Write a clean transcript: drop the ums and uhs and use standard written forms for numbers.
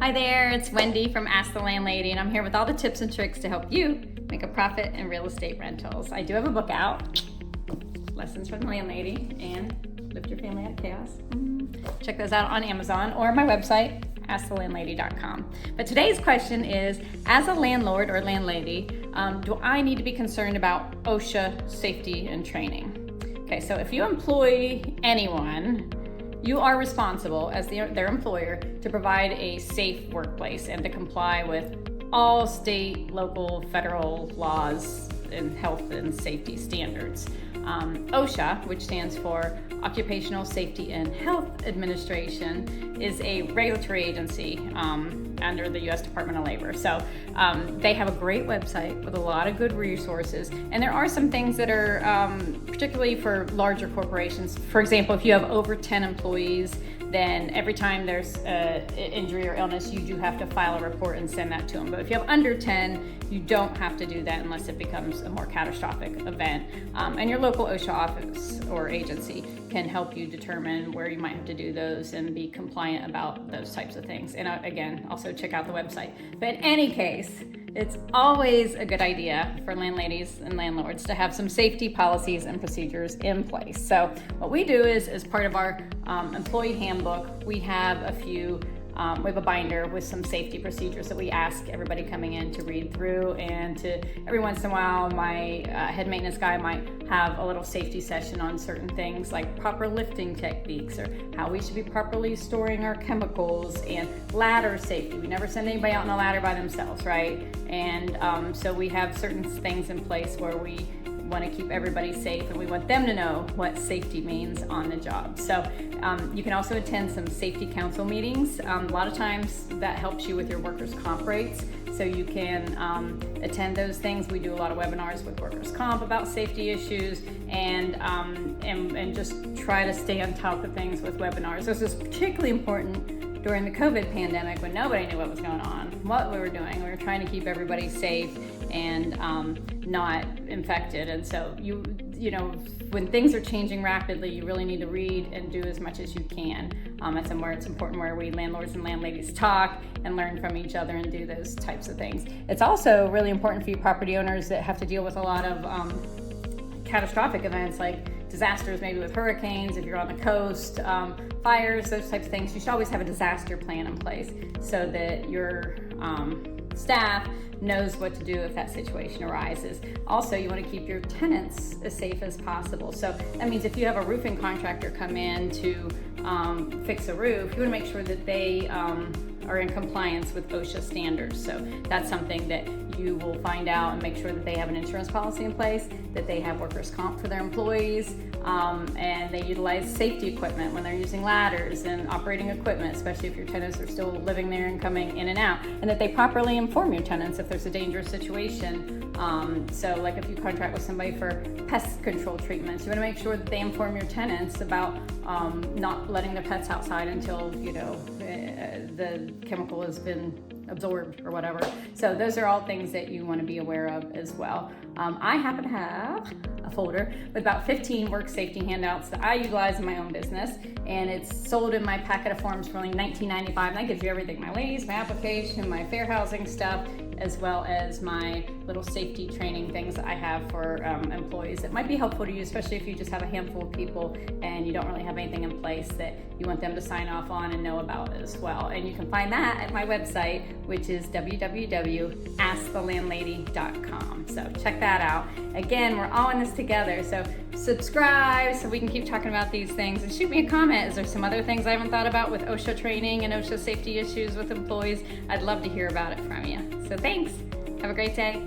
Hi there, it's Wendy from Ask the Landlady, and I'm here with all the tips and tricks to help you make a profit in real estate rentals. I do have a book out, Lessons from the Landlady and Lift Your Family Out of Chaos. Check those out on Amazon or my website, askthelandlady.com. But today's question is, as a landlord or landlady, do I need to be concerned about OSHA safety and training? Okay, so if you employ anyone, you are responsible as their employer to provide a safe workplace and to comply with all state, local, federal laws and health and safety standards. OSHA, which stands for Occupational Safety and Health Administration, is a regulatory agency under the U.S. Department of Labor. So they have a great website with a lot of good resources, and there are some things that are particularly for larger corporations. For example, if you have over 10 employees, then every time there's an injury or illness, you do have to file a report and send that to them. But if you have under 10, you don't have to do that unless it becomes a more catastrophic event. And your local OSHA office or agency can help you determine where you might have to do those and be compliant about those types of things. And again, also check out the website. But in any case, it's always a good idea for landladies and landlords to have some safety policies and procedures in place. So what we do is, as part of our employee handbook, we have we have a binder with some safety procedures that we ask everybody coming in to read through, and every once in a while my head maintenance guy might have a little safety session on certain things like proper lifting techniques or how we should be properly storing our chemicals and ladder safety. We never send anybody out on a ladder by themselves, right? And so we have certain things in place where we want to keep everybody safe, and we want them to know what safety means on the job. So you can also attend some safety council meetings. A lot of times that helps you with your workers' comp rates, so you can attend those things. We do a lot of webinars with workers' comp about safety issues, and just try to stay on top of things with webinars. This is particularly important during the COVID pandemic when nobody knew what was going on, what we were doing. We were trying to keep everybody safe and not infected. And so you know, when things are changing rapidly, you really need to read and do as much as you can. It's important where we landlords and landladies talk and learn from each other and do those types of things. It's also really important for you property owners that have to deal with a lot of catastrophic events like disasters, maybe with hurricanes, if you're on the coast, fires, those types of things. You should always have a disaster plan in place so that your staff knows what to do if that situation arises. Also, you want to keep your tenants as safe as possible. So that means if you have a roofing contractor come in to fix a roof, you want to make sure that they are in compliance with OSHA standards. So that's something that you will find out and make sure that they have an insurance policy in place, that they have workers' comp for their employees, and they utilize safety equipment when they're using ladders and operating equipment, especially if your tenants are still living there and coming in and out, and that they properly inform your tenants if there's a dangerous situation. So like if you contract with somebody for pest control treatments, you want to make sure that they inform your tenants about not letting the pets outside until, you know, the chemical has been absorbed or whatever. So those are all things that you want to be aware of as well. I happen to have a folder with about 15 work safety handouts that I utilize in my own business, and it's sold in my packet of forms for only $19.95. And that gives you everything: my lease, my application, my fair housing stuff, as well as my little safety training things that I have for employees that might be helpful to you, especially if you just have a handful of people and you don't really have anything in place that you want them to sign off on and know about as well. And you can find that at my website, which is www.askthelandlady.com. So check that out. Again, we're all in this together, so subscribe so we can keep talking about these things, and shoot me a comment. Is there some other things I haven't thought about with OSHA training and OSHA safety issues with employees? I'd love to hear about it from you. So thanks. Have a great day.